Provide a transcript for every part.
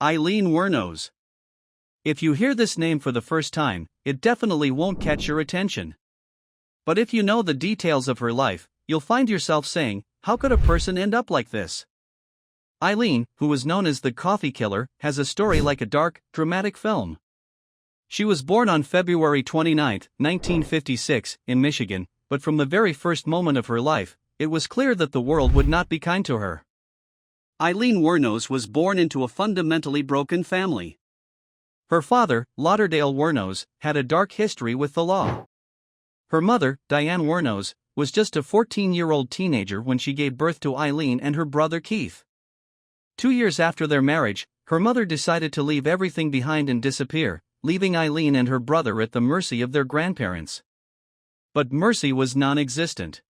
Eileen Wuornos. If you hear this name for the first time, it definitely won't catch your attention. But if you know the details of her life, you'll find yourself saying, how could a person end up like this? Eileen, who was known as the Coffee Killer, has a story like a dark, dramatic film. She was born on February 29, 1956, in Michigan, but from the very first moment of her life, it was clear that the world would not be kind to her. Eileen Wuornos was born into a fundamentally broken family. Her father, Lauderdale Wuornos, had a dark history with the law. Her mother, Diane Wuornos, was just a 14-year-old teenager when she gave birth to Eileen and her brother Keith. 2 years after their marriage, her mother decided to leave everything behind and disappear, leaving Eileen and her brother at the mercy of their grandparents. But mercy was non-existent.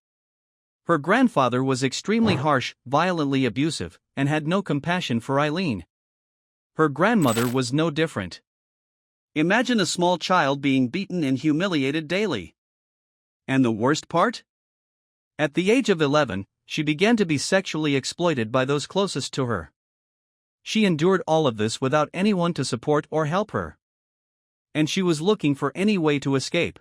Her grandfather was extremely harsh, violently abusive, and had no compassion for Eileen. Her grandmother was no different. Imagine a small child being beaten and humiliated daily. And the worst part? At the age of 11, she began to be sexually exploited by those closest to her. She endured all of this without anyone to support or help her. And she was looking for any way to escape.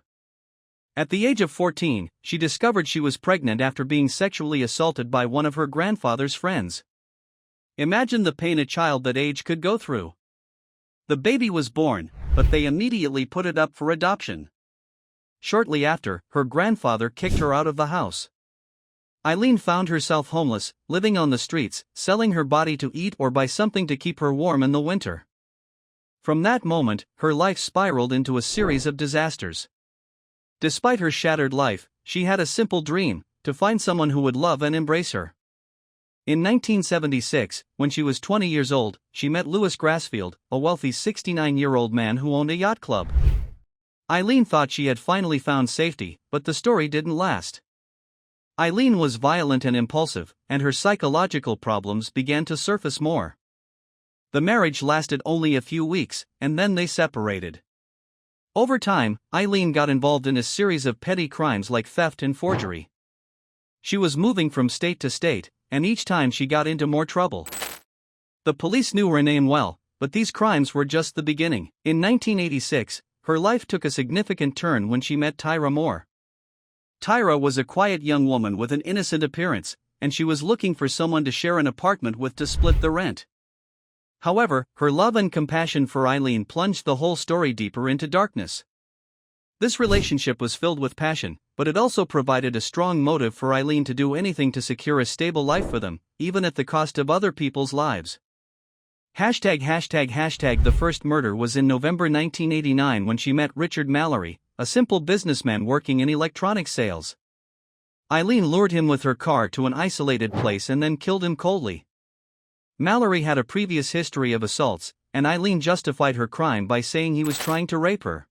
At the age of 14, she discovered she was pregnant after being sexually assaulted by one of her grandfather's friends. Imagine the pain a child that age could go through. The baby was born, but they immediately put it up for adoption. Shortly after, her grandfather kicked her out of the house. Eileen found herself homeless, living on the streets, selling her body to eat or buy something to keep her warm in the winter. From that moment, her life spiraled into a series of disasters. Despite her shattered life, she had a simple dream: to find someone who would love and embrace her. In 1976, when she was 20 years old, she met Louis Grassfield, a wealthy 69-year-old man who owned a yacht club. Eileen thought she had finally found safety, but the story didn't last. Eileen was violent and impulsive, and her psychological problems began to surface more. The marriage lasted only a few weeks, and then they separated. Over time, Eileen got involved in a series of petty crimes like theft and forgery. She was moving from state to state, and each time she got into more trouble. The police knew her name well, but these crimes were just the beginning. In 1986, her life took a significant turn when she met Tyra Moore. Tyra was a quiet young woman with an innocent appearance, and she was looking for someone to share an apartment with to split the rent. However, her love and compassion for Eileen plunged the whole story deeper into darkness. This relationship was filled with passion, but it also provided a strong motive for Eileen to do anything to secure a stable life for them, even at the cost of other people's lives. The first murder was in November 1989 when she met Richard Mallory, a simple businessman working in electronics sales. Eileen lured him with her car to an isolated place and then killed him coldly. Mallory had a previous history of assaults, and Eileen justified her crime by saying he was trying to rape her.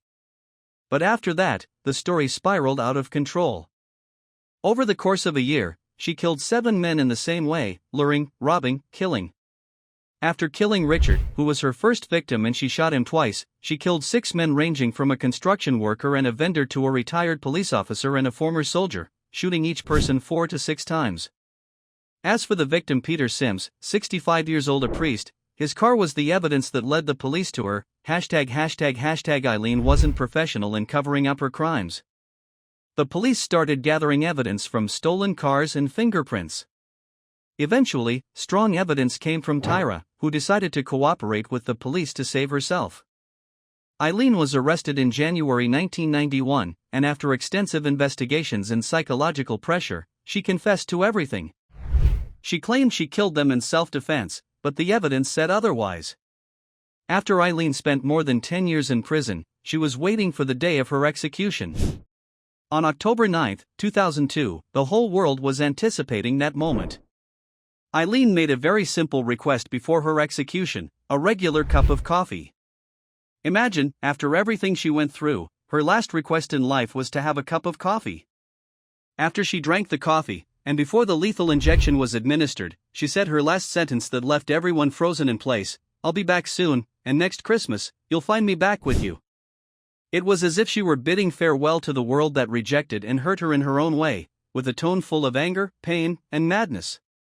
But after that, the story spiraled out of control. Over the course of a year, she killed 7 men in the same way: luring, robbing, killing. After killing Richard, who was her first victim and she shot him twice, she killed 6 men ranging from a construction worker and a vendor to a retired police officer and a former soldier, shooting each person 4 to 6 times. As for the victim Peter Sims, 65 years old, a priest, his car was the evidence that led the police to her. Eileen wasn't professional in covering up her crimes. The police started gathering evidence from stolen cars and fingerprints. Eventually, strong evidence came from Tyra, who decided to cooperate with the police to save herself. Eileen was arrested in January 1991, and after extensive investigations and psychological pressure, she confessed to everything. She claimed she killed them in self-defense, but the evidence said otherwise. After Eileen spent more than 10 years in prison, she was waiting for the day of her execution. On October 9, 2002, the whole world was anticipating that moment. Eileen made a very simple request before her execution: a regular cup of coffee. Imagine, after everything she went through, her last request in life was to have a cup of coffee. After she drank the coffee, and before the lethal injection was administered, she said her last sentence that left everyone frozen in place: "I'll be back soon, and next Christmas, you'll find me back with you." It was as if she were bidding farewell to the world that rejected and hurt her in her own way, with a tone full of anger, pain, and madness.